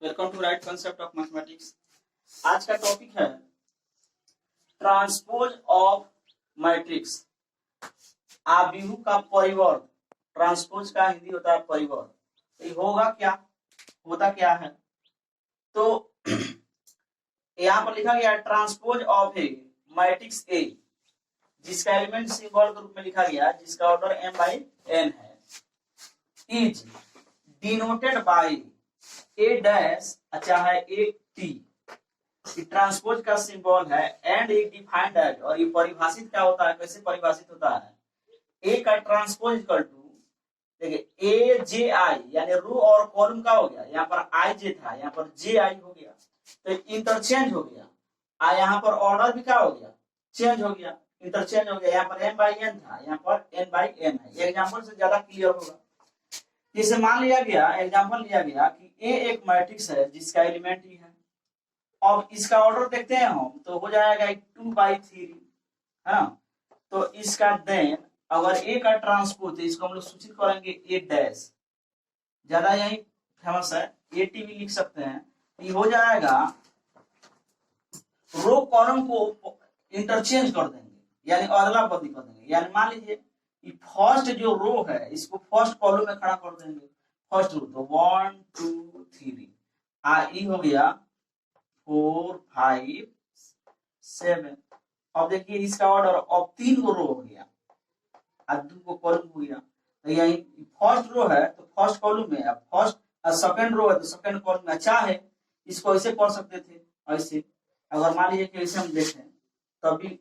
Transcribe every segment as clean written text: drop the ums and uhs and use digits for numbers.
Welcome to right concept of mathematics. आज का topic है ट्रांसपोज ऑफ मैट्रिक्स। आव्यूह का परिवर्त। ट्रांसपोज का हिंदी होता है परिवर्त। तो ये होगा क्या, होता क्या है? तो यहाँ पर लिखा गया ट्रांसपोज ऑफ ए मैट्रिक्स ए, जिसका एलिमेंट सिंबल के रूप में लिखा गया, जिसका ऑर्डर m/n है, is denoted by A dash चाहे ए टी। ट्रांसपोज का सिंबल है एंड एक डिफाइंड एज, और ये परिभाषित क्या होता है, कैसे परिभाषित होता है? ए का ट्रांसपोज इक्वल टू, देखिए ए जे आई, यानी रो और कॉलम का हो गया, यहाँ पर आई जे था, यहाँ पर जे आई हो गया, तो इंटरचेंज हो गया। यहाँ पर ऑर्डर भी क्या हो गया, चेंज हो गया, इंटरचेंज हो गया। यहाँ पर m/n था, यहाँ पर n/m है। एग्जाम्पल से ज्यादा क्लियर होगा। जैसे मान लिया गया, एग्जांपल लिया गया कि ए एक मैट्रिक्स है जिसका एलिमेंट ही है। अब इसका ऑर्डर देखते हैं हम, तो हो जाएगा 2/3 है ना। तो इसका देन अगर ए का ट्रांसपोज, तो इसको हम लोग सूचित करेंगे ए डैश, ज्यादा यही फेमस है, ए टी भी लिख सकते हैं। ये हो जाएगा, रो कॉलम को इंटरचेंज कर देंगे, यानी अदला बदली कर देंगे। यानी मान लीजिए फर्स्ट जो रो है इसको फर्स्ट कॉलम में खड़ा कर देंगे, फर्स्ट रो, तो 1 2 3 ई हो गया 4 5 7। अब देखिए इसका ऑर्डर, अब 3 को रो हो गया और 2 को कॉलम हो गया। तो यही फर्स्ट रो है तो फर्स्ट कॉलम में, अब फर्स्ट सेकंड रो है तो सेकंड कॉलम में। अच्छा है, इसको ऐसे पढ़ सकते थे, ऐसे। अगर मान लीजिए कि ऐसे हम देखें तभी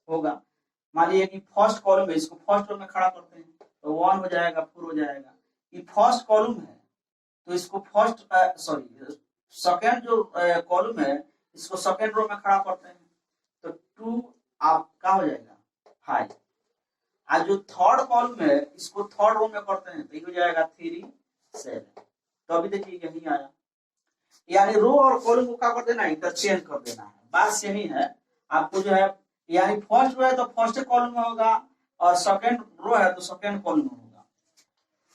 होगा। मान लीजिए कि फर्स्ट कॉलम है, इसको फर्स्ट रो में खड़ा करते हैं, तो 1 हो जाएगा, 4 हो जाएगा। ये फर्स्ट कॉलम है तो इसको फर्स्ट सेकंड जो कॉलम है इसको सेकंड रो में खड़ा करते हैं, तो 2 आपका हो जाएगा 5। और जो थर्ड कॉलम है इसको थर्ड रो में करते हैं, तो ये हो जाएगा 3 7। तो अभी देखिए यही आया, यानी रो और कॉलम को क्या कर देना है, इंटरचेंज कर देना है। बात यही है। आपको जो है, यानी फर्स्ट रो है तो फर्स्ट कॉलम में होगा, और सेकंड रो है तो सेकंड कॉलम में होगा।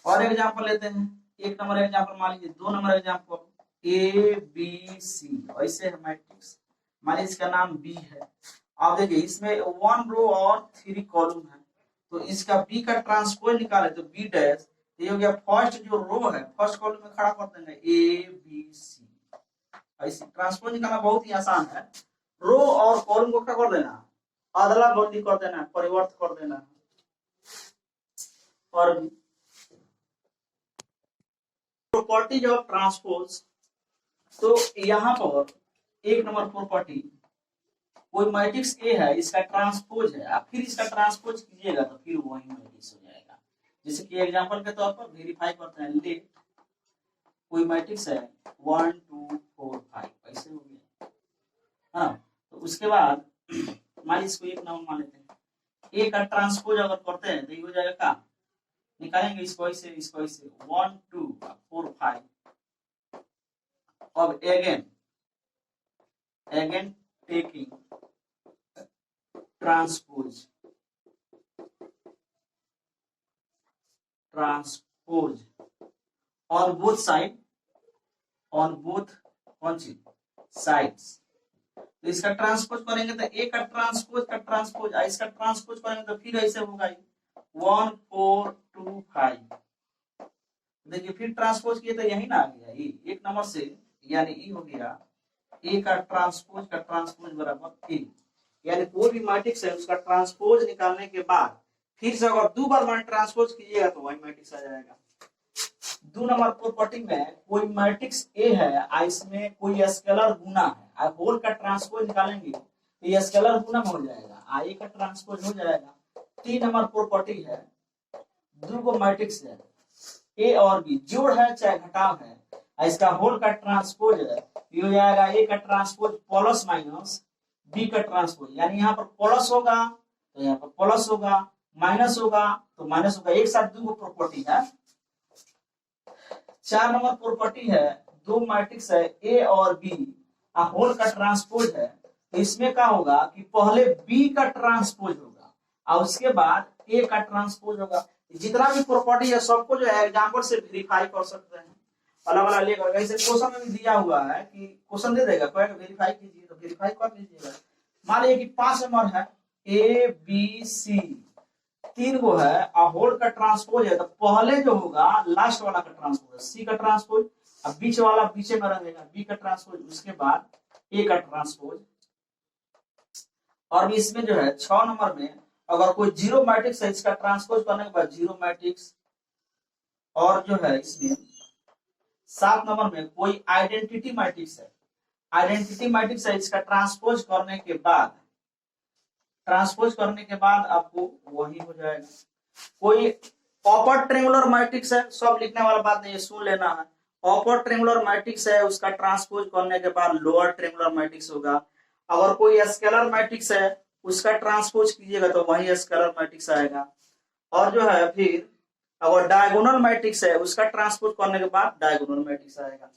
और एग्जांपल लेते हैं, एक नंबर एग्जांपल मान लीजिए, 2 number example A B C, ऐसे है मैट्रिक्स। मान लीजिए इसका नाम बी है। अब देखिए इसमें 1 रो और 3 कॉलम है, तो इसका बी का ट्रांसपोज निकाले तो बी डैश, ये हो गया फर्स्ट जो रो है फर्स्ट कॉलम में खड़ा कर देंगे ए बी सी। ऐसे ट्रांसपोज निकालना बहुत ही आसान है। रो और कॉलम को क्या कर देना, अदला बदली कर देना, परिवर्तन कर देना। और प्रॉपर्टीज ऑफ ट्रांसपोज, तो यहाँ पर एक नंबर प्रॉपर्टी, कोई मैट्रिक्स ए है, इसका ट्रांसपोज है, आप फिर इसका ट्रांसपोज कीजिएगा तो फिर वही मैट्रिक्स हो जाएगा। जैसे कि एग्जांपल के तौर पर वेरीफाई करते हैं, लेट कोई मैट्रिक्स है 1 2 4 5, ऐसे हो गया। हाँ, तो उसके बाद मान इसको एक नंबर मान लेते हैं, ए का ट्रांसपोज अगर करते हैं तो ये हो जाएगा क्या, निकालेंगे इसको ऐसे, इसको ऐसे 1 2 4 5। अब again taking transpose on both side, on both कौन सी साइड्स। तो इसका ट्रांसपोज करेंगे तो ए का ट्रांसपोज इसका ट्रांसपोज करेंगे तो फिर ऐसे होगा 1 4 2 5। देखिए फिर ट्रांसपोज किए तो यही ना आ गया, ये एक नंबर से, यानी ई हो गया ए का ट्रांसपोज बराबर ए। यानी कोई भी मैट्रिक्स है उसका ट्रांसपोज निकालने के बाद फिर से अगर 2 बार मान ट्रांसपोज कीजिएगा तो वही मैट्रिक्स आ जाएगा। 2 नंबर प्रॉपर्टी में कोई मैट्रिक्स ए है, इसमें कोई स्केलर गुना है, होल का ट्रांसपोज निकालेंगे तो ये स्केलर गुना में हो जाएगा, ए का ट्रांसपोज हो जाएगा। 3 नंबर प्रॉपर्टी है, 2 को मैट्रिक्स है ए और बी, जोड़ है चाहे घटाव है, इसका होल का ट्रांसपोज है, ये हो जाएगा ए का ट्रांसपोज प्लस माइनस बी का ट्रांसपोज। यानी यहाँ पर प्लस होगा तो यहाँ पर प्लस होगा, माइनस होगा तो माइनस होगा, एक साथ 2 प्रॉपर्टी है। 4 नंबर प्रॉपर्टी है, 2 मैट्रिक्स है ए और बी, होल का ट्रांसपोज है, तो इसमें क्या होगा कि पहले बी का ट्रांसपोज होगा और उसके बाद ए का ट्रांसपोज होगा। जितना भी प्रॉपर्टी है सबको जो है एग्जांपल से वेरीफाई कर सकते हैं। वाला वाला लेकर ऐसे क्वेश्चन में भी दिया हुआ है कि क्वेश्चन दे देगा, कहेगा वेरीफाई कीजिए तो वेरीफाई कर लीजिएगा। मान लीजिए कि 5 नंबर है ए बी सी, 3 गो है और होल का ट्रांसपोज है, तो पहले जो होगा लास्ट वाला का ट्रांसपोज सी का ट्रांसपोज, अब बीच वाला पीछे में रहेगा बी का ट्रांसपोज, उसके बाद ए का ट्रांसपोज। और इसमें जो है 6 नंबर में अगर कोई जीरो मैट्रिक्स है इसका ट्रांसपोज करने के बाद जीरो मैट्रिक्स, और जो है इसमें 7 नंबर में कोई आइडेंटिटी मैट्रिक्स है, आइडेंटिटी मैट्रिक्स है इसका ट्रांसपोज करने के बाद आपको वही हो जाएगा। कोई अपर ट्रायंगुलर मैट्रिक्स है, सब लिखने वाला बात नहीं है, सुन लेना है। अपर ट्रायंगुलर मैट्रिक्स है उसका ट्रांसपोज करने के बाद लोअर ट्रायंगुलर मैट्रिक्स होगा। अगर कोई स्केलर मैट्रिक्स है उसका ट्रांसपोज कीजिएगा तो वही स्केलर मैट्रिक्स आएगा। और जो है फिर अगर डायगोनल मैट्रिक्स है उसका ट्रांसपोज करने के बाद डायगोनल मैट्रिक्स आएगा।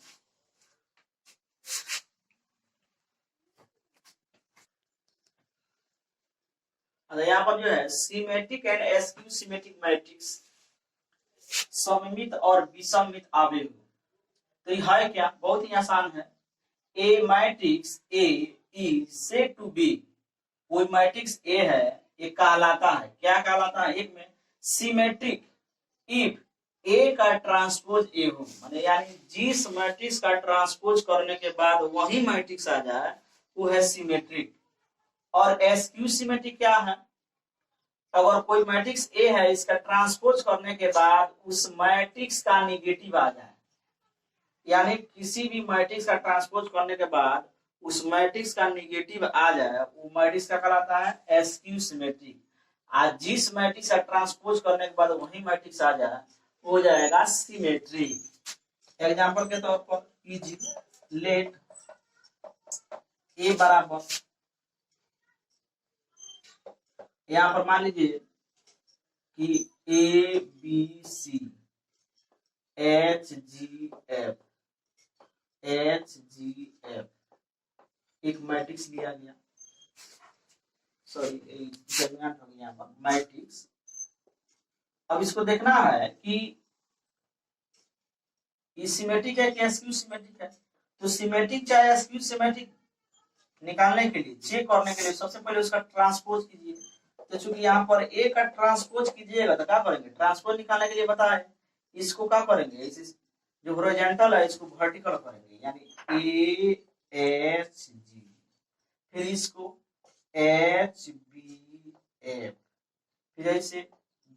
यहाँ पर जो है symmetric and askew symmetric matrix, सममित और विषमित आवेग, तो ये है क्या, बहुत ही आसान है। A matrix A is said to be, कोई मैट्रिक्स ए है ये कहलाता है, क्या कहलाता है, एक में सिमेट्रिक इफ ए का ट्रांसपोज ए हो, माने यानी जिस मैट्रिक्स का ट्रांसपोज करने के बाद वही मैट्रिक्स आ जाए वो है सिमेट्रिक। और एस्क्यू सिमेट्रिक क्या है, अगर कोई मैट्रिक्स ए है इसका ट्रांसपोज करने के बाद उस मैट्रिक्स का निगेटिव आ जाए, यानी किसी भी मैट्रिक्स का ट्रांसपोज करने के बाद उस मैट्रिक्स का निगेटिव आ जाए वो मैट्रिक्स का कहलाता है एस्क्यू सिमेट्रिक। आज जिस मैट्रिक्स का ट्रांसपोज करने के बाद वही मैट्रिक्स आ जाए हो जाएगा सिमेट्रिक। एग्जांपल के तौर पर कीजिए, लेट ए बराबर, यहां पर मान लीजिए कि A B C H G F एक मैट्रिक्स लिया गया, सॉरी यहाँ पर मैट्रिक्स। अब इसको देखना है कि सिमेट्रिक है कि एस्क्यू सिमेट्रिक है। तो सिमेट्रिक चाहे एस्क्यू सिमेट्रिक निकालने के लिए, चेक करने के लिए सबसे पहले उसका ट्रांसपोज कीजिए। तो चूंकि यहाँ पर ए का ट्रांसपोज कीजिएगा तो क्या करेंगे, ट्रांसपोज निकालने के लिए बताए, इसको क्या करेंगे, इस जो हॉरिजॉन्टल है इसको वर्टिकल करेंगे, यानी ए एच जी, फिर इसको एच बी एफ, फिर ऐसे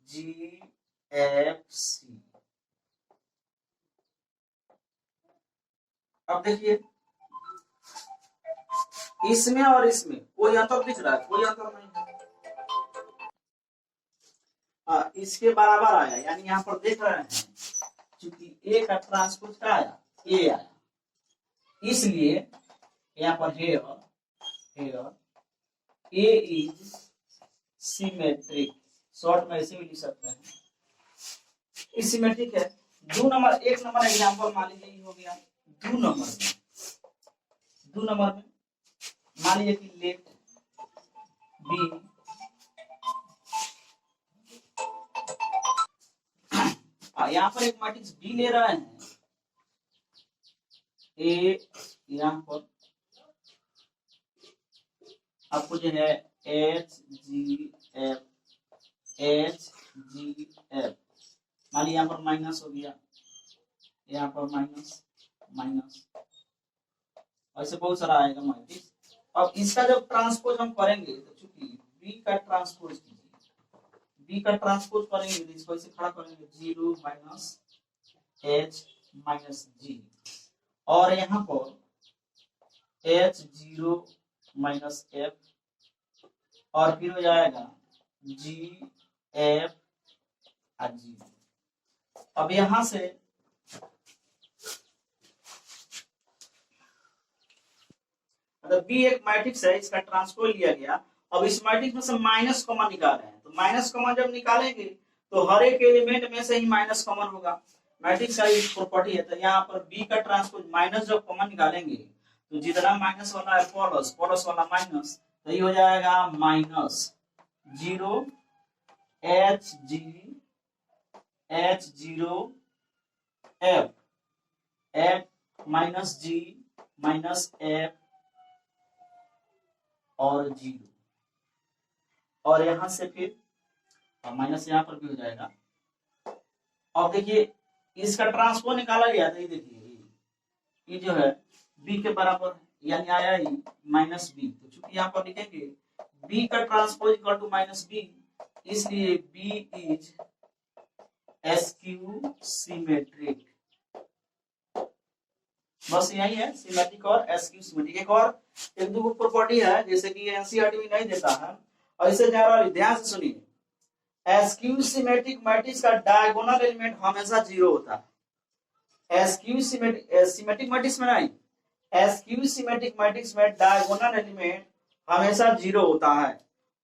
जी एफ सी। अब देखिए इसमें और इसमें कोई अंतर दिख रहा है, कोई अंतर नहीं है। इसके बराबर आया, यानी यहाँ पर देख रहे हैं क्योंकि ए का ट्रांसपोज क्या आया, ए आया, इसलिए यहाँ पर here A is symmetric, short में ऐसे भी लिख सकते हैं, सिमेट्रिक है। 2 नंबर, 1 नंबर एग्जांपल मान लीजिए हो गया। 2 नंबर में मान लीजिए कि लेट बी यहाँ पर एक मैट्रिक्स बी ले रहे हैं, ए यहाँ पर आपको जो है एच जी एफ मान लीजिए यहाँ पर माइनस हो गया, यहाँ पर माइनस ऐसे बहुत सारा आएगा मैट्रिक्स। अब इसका जब ट्रांसपोज हम करेंगे तो चूंकि बी का ट्रांसपोज करेंगे तो इसको ऐसे खड़ा करेंगे 0 माइनस एच माइनस जी, और यहाँ पर एच 0 माइनस एफ, और फिर हो जाएगा जी एफ जी। अब यहां से मतलब बी एक मैट्रिक्स है, इसका ट्रांसपोज लिया गया। अब इस मैट्रिक्स में से माइनस कॉमन निकाल रहे हैं, तो माइनस कॉमन जब निकालेंगे तो हर एक एलिमेंट में से ही माइनस कॉमन होगा, मैट्रिक्स का एक प्रॉपर्टी है। तो यहाँ पर बी का ट्रांसपोज माइनस जब कॉमन निकालेंगे तो जितना माइनस वाला है प्लस वाला माइनस, तो ये हो जाएगा माइनस 0 एच 0 एफ माइनस जी माइनस एफ और 0, और यहां से फिर माइनस यहाँ पर भी हो जाएगा। अब देखिए इसका ट्रांसपोज निकाला गया था, ये देखिए ये जो है बी के बराबर यानी आया ही माइनस बी, तो चूंकि यहाँ पर लिखेंगे बी का transpose equal to minus B, इसलिए बी इज एसक्यू सिमेट्रिक। बस यही है, सिमेट्रिक और एसक्यू सिमेट्रिक। एक दो प्रॉपर्टी है जैसे कि एनसीईआरटी में नहीं देता है, और इसे जनरली ध्यान से सुनिए, एसक्यू सिमेट्रिक मैट्रिक्स का डायगोनल एलिमेंट हमेशा 0 होता है। एसक्यू सिमेट्रिक मैट्रिक्स में नहीं, एसक्यू सिमेट्रिक मैट्रिक्स में डायगोनल एलिमेंट हमेशा 0 होता है।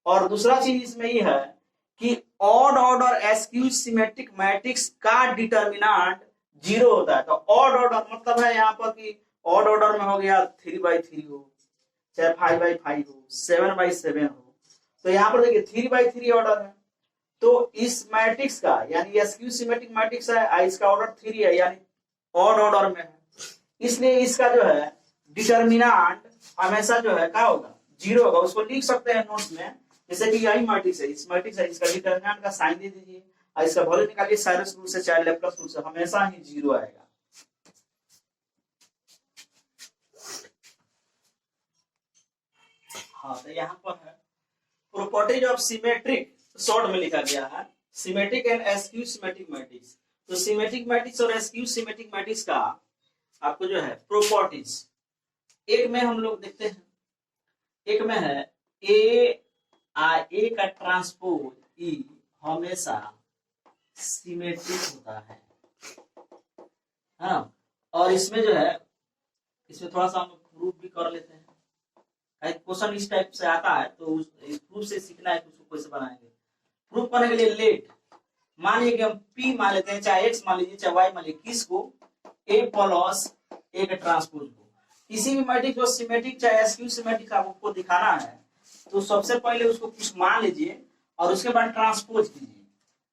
और दूसरा चीज इसमें ये है कि odd order SQ symmetric matrix का डिटर्मिनेंट 0 होता है। तो ऑड ऑर्डर मतलब है यहाँ पर कि ऑड ऑर्डर में हो गया 3/3 हो, चाहे 5/5 हो, 7/7 हो, तो यहाँ पर देखिए 3/3 ऑर्डर है। तो इस मैट्रिक्स का यानी एसक्यू सिमेट्रिक मैट्रिक्स है, इसका ऑर्डर 3 है यानी ऑड ऑर्डर में है, इसलिए इसका जो है डिटर्मिनेंट हमेशा जो है क्या होगा 0 होगा। उसको लिख सकते हैं नोट्स में, जैसे कि यही मैट्रिक्स है, इस मैट्रिक्स है, इसका डिटर्मिनेंट का साइन दे दीजिए और इसका वैल्यू निकालिए साइरस रूल से चाहे लेप्लास रूल से, हमेशा ही 0 आएगा। हाँ, तो यहाँ पर है प्रॉपर्टीज ऑफ सिमेट्रिक, शॉर्ट में लिखा गया है symmetric and SQ symmetric matrix. तो सिमेट्रिक मैट्रिक्स और एसक्यू सिमेट्रिक मैट्रिक्स का आपको जो है प्रॉपर्टीज, एक में हम लोग देखते हैं, एक में है ए का ट्रांसपोज ई हमेशा सिमेट्रिक होता है, हाँ। और इसमें जो है, इसमें थोड़ा सा हम प्रूफ भी कर लेते हैं, क्वेश्चन इस टाइप से आता है तो इस प्रूफ से सीखना है कि उसको कैसे बनाएंगे। प्रूफ करने के लिए लेट मान लीजिए कि हम p मान लेते हैं, चाहे x मान लीजिए चाहे y मान लीजिए, किसको a प्लस a के ट्रांसपोज को। किसी भी मैट्रिक्स को सिमेट्रिक चाहे एसक्यू सिमेट्रिक आपको दिखाना है तो सबसे पहले उसको कुछ मान लीजिए और उसके बाद ट्रांसपोज कीजिए।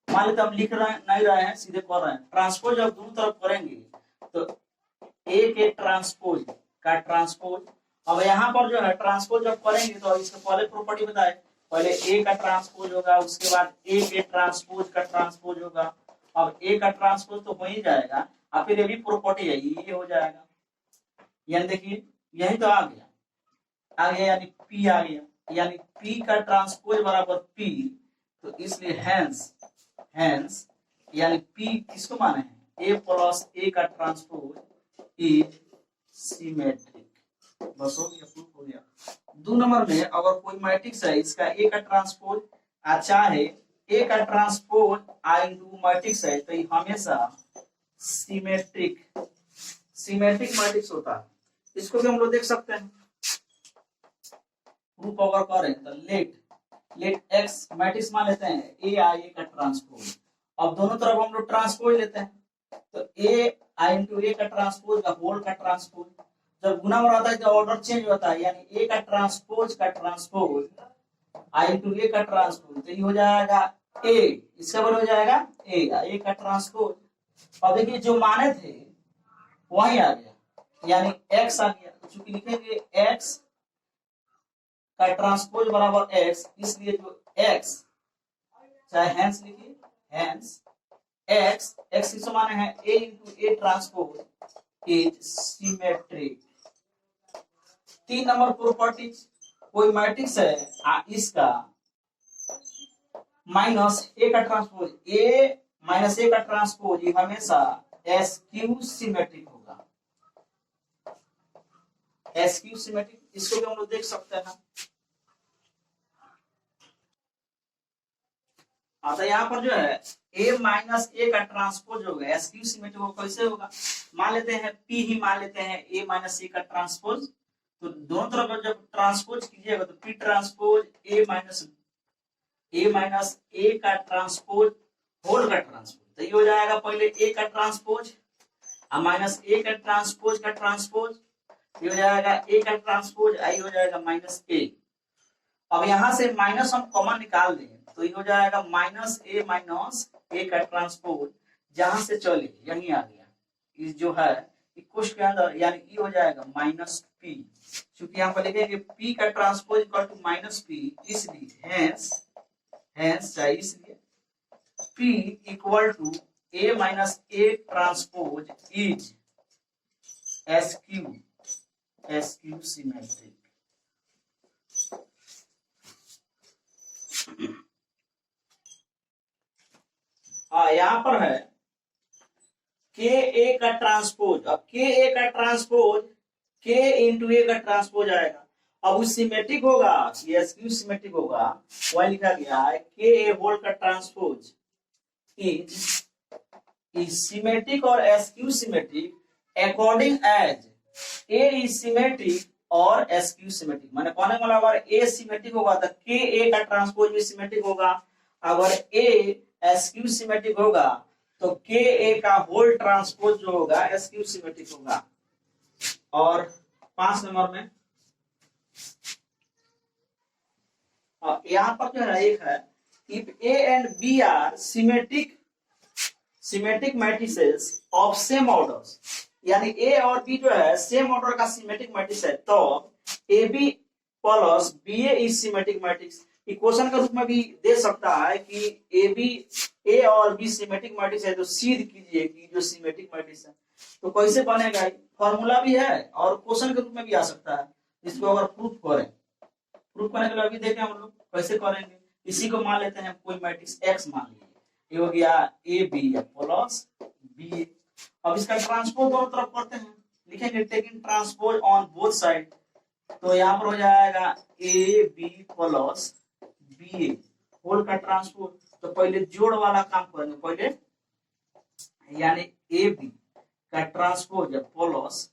मान लेते हम लिख रहे हैं, नहीं रहे हैं, सीधे कर रहे हैं, ट्रांसपोज जब दोनों तरफ करेंगे तो a के ट्रांसपोज का ट्रांसपोज। अब यहाँ पर जो है ट्रांसपोज जब करेंगे तो इसके पहले प्रॉपर्टी बताए, पहले ए का ट्रांसपोज होगा, उसके बाद ए के ट्रांसपोज का ट्रांसपोज होगा। अब ए का ट्रांसपोज तो हो ही जाएगा, और फिर ये भी प्रॉपर्टी है, ये हो जाएगा, यानी देखिए यही तो आ गया यानी पी आ गया, यानी पी का ट्रांसपोज बराबर पी, तो इसलिए हैंस यानी पी किसको माने हैं, ए प्लस ए का ट्रांसपोज इज सिमेट्रिक। बस हो गया, प्रूफ हो गया। 2 नंबर में अगर कोई मैट्रिक्स है, इसका ए का ट्रांसपोज चाहे ए का ट्रांसपोज आई इंटू मैट्रिक्स है, तो ये हमेशा सिमेट्रिक मैट्रिक्स होता है। इसको भी हम लोग देख सकते हैं, प्रूफ अगर करें तो लेट एक्स मैट्रिक्स मान लेते हैं ए आई ए का ट्रांसपोज। अब दोनों तरफ हम लोग ट्रांसपोज लेते हैं, तो ए आई इंटू ए का ट्रांसपोज का होल का ट्रांसपोज, जब गुना में रहता है तो ऑर्डर चेंज होता है, यानी ए का ट्रांसपोज आई इंटू ए का ट्रांसपोज, तो ये हो जाएगा ए, इसका बराबर हो जाएगा ए का ट्रांसपोज। अब देखिए जो माने थे वही आ गया, यानी एक्स आ गया, तो चूंकि लिखेंगे एक्स का ट्रांसपोज बराबर एक्स, इसलिए जो एक्स चाहे हैंस लिखिए, हैंस एक्स किसको माने हैं A into A transpose is symmetric. 3 number properties, कोई मैट्रिक्स है इसका माइनस ए का ट्रांसपोज, ए माइनस ए का ट्रांसपोज ये हमेशा एसक्यू सिमेट्रिक होगा, एसक्यू सिमेट्रिक। इसको भी हम लोग देख सकते हैं। तो यहाँ पर जो है ए माइनस ए का ट्रांसपोज होगा, एसक्यू सिमेट्रिक होगा, कैसे होगा, मान लेते हैं पी ही मान लेते हैं ए माइनस ए का ट्रांसपोज, तो दोनों तरफ जब ट्रांसपोज कीजिएगा तो पी ट्रांसपोज ए माइनस ए का ट्रांसपोज होल का ट्रांसपोज, तो ये हो जाएगा पहले ए का ट्रांसपोज और माइनस ए का ट्रांसपोज का ट्रांसपोज, ये हो जाएगा ए का ट्रांसपोज, आई हो जाएगा माइनस ए। अब यहां से माइनस हम कॉमन निकाल दें तो ये हो जाएगा माइनस ए का ट्रांसपोज, जहां से चले यही आ गया, इस जो है कोष्ट के अंदर यानी ई हो जाएगा माइनस पी, क्योंकि यहाँ पर लिखेंगे पी का transpose equal to minus P, इसलिए हेंस इसलिए P equal to A minus A transpose is skew symmetric. हाँ यहाँ पर है के ए का ट्रांसपोज, अब के ए का ट्रांसपोज के इंटू ए का ट्रांसपोज आएगा। अब वो सिमेट्रिक होगा, एसक्यू सिमेट्रिक होगा, वही लिखा गया है के ए होल का ट्रांसपोज इज सिमेट्रिक और skew symmetric according as A is symmetric और एसक्यू सिमेट्रिक। माने कहने वाला अगर ए सिमेट्रिक होगा तो के ए का ट्रांसपोज भी सिमेट्रिक होगा, अगर ए एसक्यू सिमेट्रिक होगा तो के ए का होल ट्रांसपोज जो होगा एसक्यू सिमेट्रिक होगा। और 5 नंबर में यहाँ पर जो है एक है if A and B are symmetric matrices of same orders, यानी ए और बी जो है सेम ऑर्डर का सिमेट्रिक मैट्रिक्स है, तो A B plus B A is symmetric matrix. Equation के रूप में भी दे सकता है कि ए और बी सिमेट्रिक मैट्रिक्स है, तो सिद्ध कीजिए कि जो सिमेट्रिक मैट्रिक्स है। तो कैसे बनेगा, फॉर्मूला भी है और क्वेश्चन के रूप में भी आ सकता है। इसको अगर प्रूफ करने के लिए अभी देखें हम लोग कैसे करेंगे। इसी को मान लेते हैं कोई मैट्रिक्स एक्स मान लीजिए, ये हो गया ए बी प्लस बी। अब इसका ट्रांसपोज दोनों तरफ करते हैं, लिखेंगे taking transpose on both side, तो यहाँ पर हो जाएगा A B plus B A whole का ट्रांसपोज। तो पहले जोड़ वाला काम करेंगे, पहले यानी ए बी का transpose plus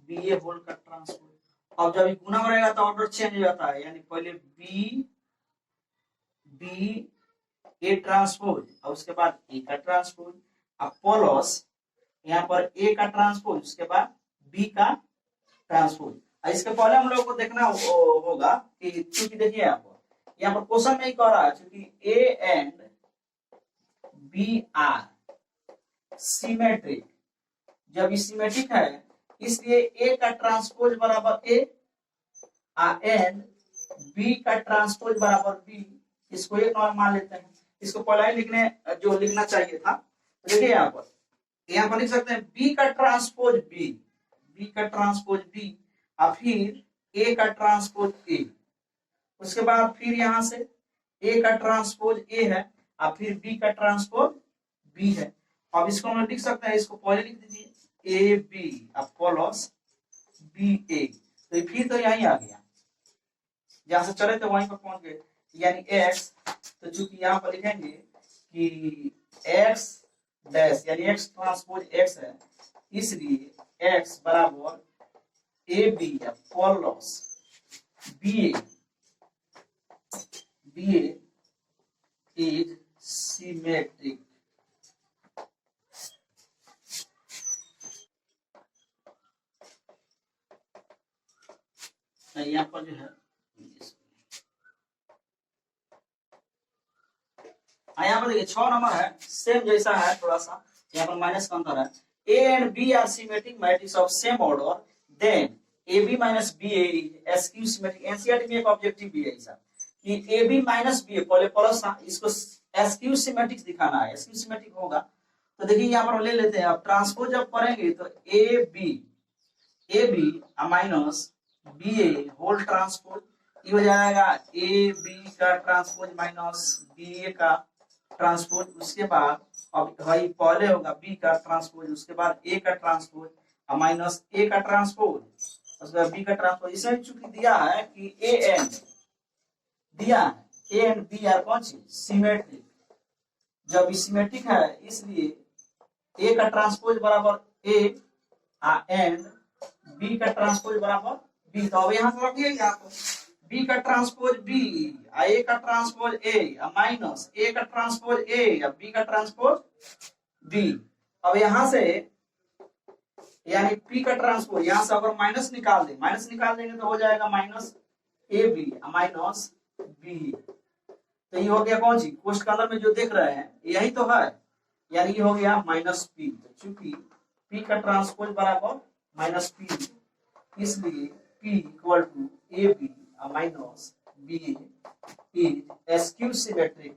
B A whole का ट्रांसपोज। अब जब गुना रहेगा तो ऑर्डर चेंज हो जाता है, यानी पहले बी ए ट्रांसपोज और उसके बाद ए का ट्रांसपोज, अब प्लस यहाँ पर ए का ट्रांसपोज उसके बाद बी का ट्रांसपोज। इसके पहले हम लोग को देखना होगा कि क्योंकि देखिए यहाँ पर क्वेश्चन में ही कह रहा है क्योंकि A and B are symmetric, जब ये सिमेट्रिक है इसलिए ए का ट्रांसपोज बराबर ए एंड बी का ट्रांसपोज बराबर बी। इसको एक नंबर मान लेते हैं, इसको पहले ही लिखना चाहिए था। तो देखिए यहाँ पर लिख सकते हैं बी का ट्रांसपोज बी और फिर ए का ट्रांसपोज ए, उसके बाद फिर यहाँ से ए का ट्रांसपोज ए है और फिर बी का ट्रांसपोज बी है। अब इसको हम लिख सकते हैं, इसको पहले लिख दीजिए ए बी प्लस बी ए, तो फिर तो यही आ गया, जहां से चले थे वहीं पर पहुंच गए, यानी x। तो चूंकि यहाँ पर लिखेंगे कि x डैश यानी x ट्रांसपोज x है, इसलिए x बराबर A B plus B A is symmetric. यहाँ पर जो है यहाँ पर देखिए 6 नंबर है, सेम जैसा है, थोड़ा सा यहाँ पर माइनस का अंतर है। A and B are symmetric matrix of same order, then A B minus B A skew symmetric. NCERT में एक ऑब्जेक्टिव भी है ऐसा कि A B minus B A, पहले प्लस था, इसको एसक्यू सिमेट्रिक दिखाना है, एसक्यू सिमेट्रिक होगा। तो देखिए यहाँ पर ले लेते हैं, अब ट्रांसपोज जब करेंगे तो A B minus B A whole transpose, ये हो जाएगा ए बी का ट्रांसपोज माइनस बी ए का ट्रांसपोज। उसके बाद अब भाई पहले होगा बी का ट्रांसपोज, उसके बाद ए का ट्रांसपोज माइनस ए का ट्रांसपोज, उसके बाद बी का ट्रांसपोज। इसमें चूंकि दिया है कि ए एंड बी आर कौन सी सिमेट्रिक, जब सिमेट्रिक है इसलिए ए का ट्रांसपोज बराबर ए एंड बी का ट्रांसपोज बराबर बी। तो अब यहाँ पर रखिए आपको बी का ट्रांसपोज बी, ए का ट्रांसपोज ए माइनस ए का ट्रांसपोज ए बी का ट्रांसपोज बी। अब यहाँ से यानी पी का ट्रांसपोज, यहाँ से अगर माइनस निकाल देंगे तो हो जाएगा minus A B minus B. तो ये हो गया कौन सी कोष्ठ के अंदर में जो देख रहे हैं यही तो है, यानी ये हो गया माइनस पी। चूंकि पी का ट्रांसपोज बराबर माइनस पी, इसलिए P equal to A B minus B is skew symmetric